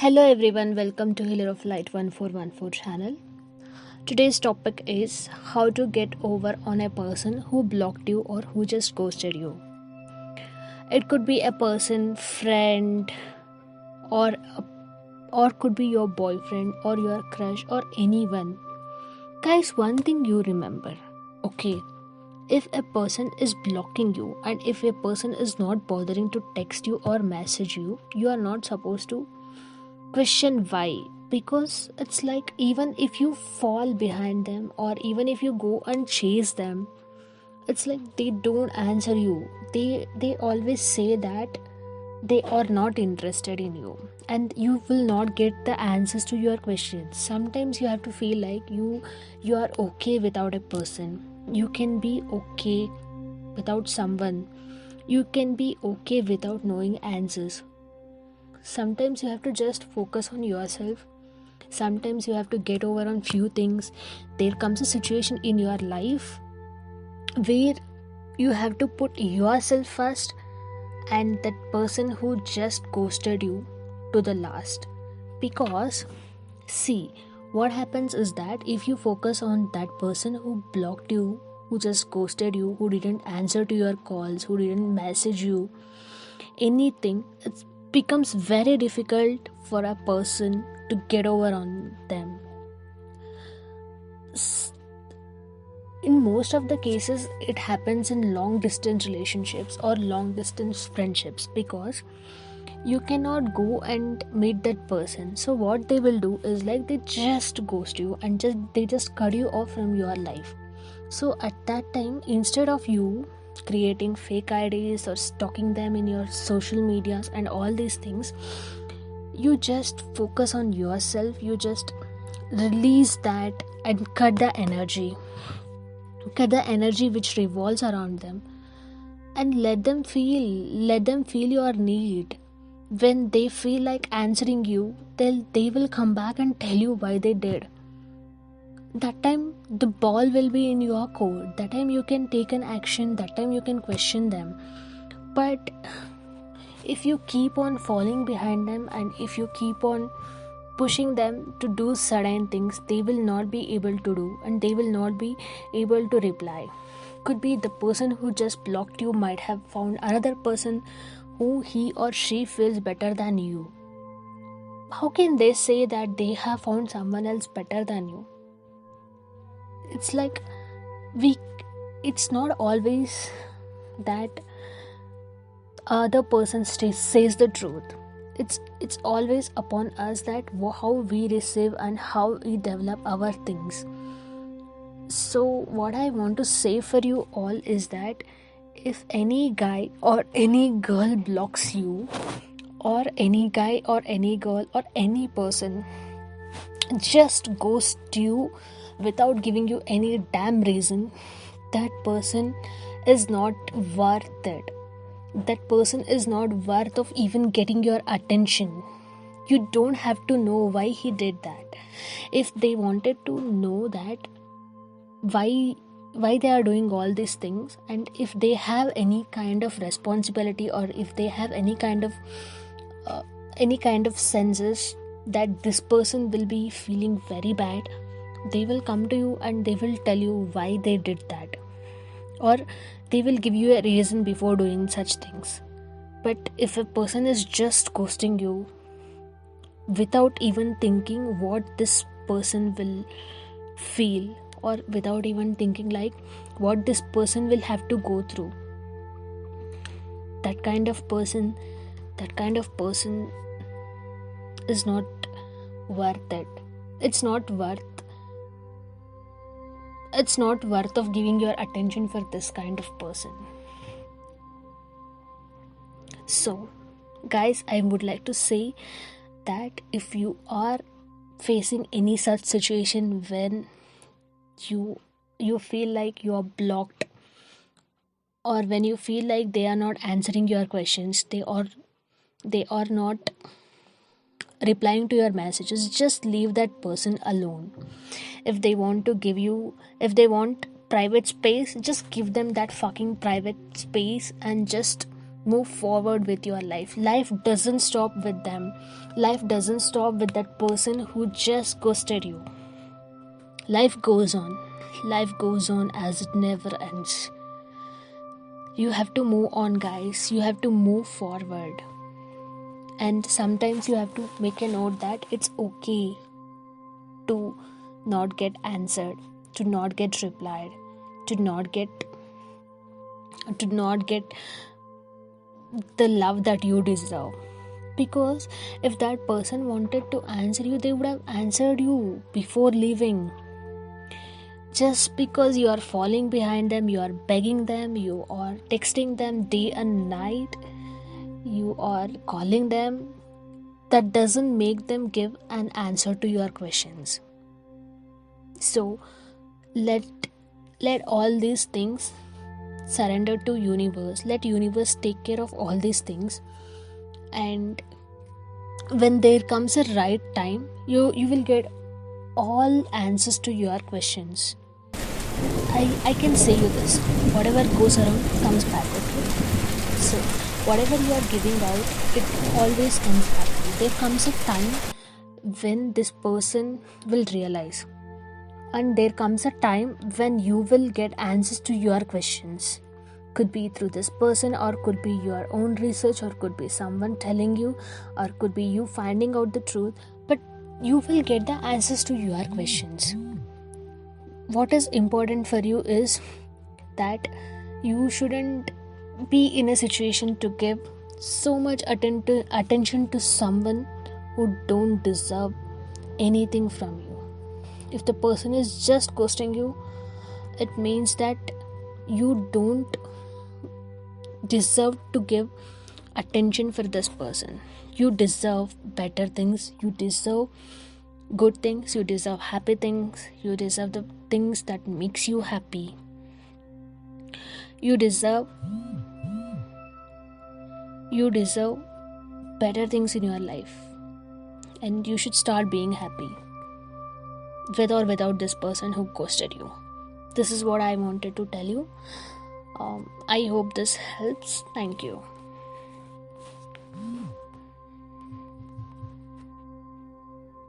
Hello everyone, welcome to Healer of Light 1414 channel. Today's topic is how to get over on a person who blocked you or who just ghosted you. It could be a person, friend, or or could be your boyfriend or your crush or anyone. Guys, one thing you remember, okay? If a person is blocking you and if a person is not bothering to text you or message you, you are not supposed to question why, because it's like even if you fall behind them or even if you go and chase them, it's like they don't answer you. They always say that they are not interested in you and you will not get the answers to your questions. Sometimes you have to feel like you are okay without a person. You can be okay without someone. You can be okay without knowing answers. Sometimes you have to just focus on yourself. Sometimes you have to get over on few things. There comes a situation in your life where you have to put yourself first and that person who just ghosted you to the last. Because see, what happens is that if you focus on that person who blocked you, who just ghosted you, who didn't answer to your calls, who didn't message you anything, it becomes very difficult for a person to get over on them. In most of the cases, it happens in long distance relationships or long distance friendships, because you cannot go and meet that person. So what they will do is like they just ghost you and they just cut you off from your life. So at that time, instead of you creating fake IDs or stalking them in your social medias and all these things, you just focus on yourself. You just release that and cut the energy which revolves around them, and let them feel your need. When they feel like answering you, they will come back and tell you why they did. That time the ball will be in your court. That time you can take an action. That time you can question them. But if you keep on falling behind them and if you keep on pushing them to do certain things, they will not be able to do and they will not be able to reply. Could be the person who just blocked you might have found another person who he or she feels better than you. How can they say that they have found someone else better than you? It's like we it's not always that other person says the truth. It's always upon us that how we receive and how we develop our things. So what I want to say for you all is that if any guy or any girl blocks you, or any guy or any girl or any person just ghost you without giving you any damn reason, that person is not worth it. That person is not worth of even getting your attention. You don't have to know why he did that. If they wanted to know that why they are doing all these things, and if they have any kind of responsibility or if they have uh, any kind of senses that this person will be feeling very bad, they will come to you and they will tell you why they did that, or they will give you a reason before doing such things. But if a person is just ghosting you without even thinking what this person will feel, or without even thinking like what this person will have to go through, that kind of person is not worth it. It's not worth of giving your attention for this kind of person. So guys, I would like to say that if you are facing any such situation when you feel like you are blocked, or when you feel like they are not answering your questions, they are not replying to your messages, just leave that person alone. If they want to give you, if they want private space, just give them that fucking private space and just move forward with your life. Life doesn't stop with them. Life doesn't stop with that person who just ghosted you. Life goes on. Life goes on as it never ends. You have to move on, guys. You have to move forward. And sometimes you have to make a note that it's okay to not get answered, to not get replied, to not get the love that you deserve. Because if that person wanted to answer you, they would have answered you before leaving. Just because you are falling behind them, you are begging them, you are texting them day and night, you are calling them, that doesn't make them give an answer to your questions. So let all these things surrender to universe. Let universe take care of all these things, and when there comes a right time, you will get all answers to your questions. I can say you this: whatever goes around comes back. Okay, so whatever you are giving out, it always comes back. There comes a time when this person will realize, and there comes a time when you will get answers to your questions. Could be through this person, or could be your own research, or could be someone telling you, or could be you finding out the truth, but you will get the answers to your questions. What is important for you is that you shouldn't be in a situation to give so much attention to someone who don't deserve anything from you. If the person is just ghosting you, it means that you don't deserve to give attention for this person. You deserve better things. You deserve good things. You deserve happy things. You deserve the things that makes you happy. You deserve better things in your life, and you should start being happy with or without this person who ghosted you. This is what I wanted to tell you. I hope this helps. Thank you.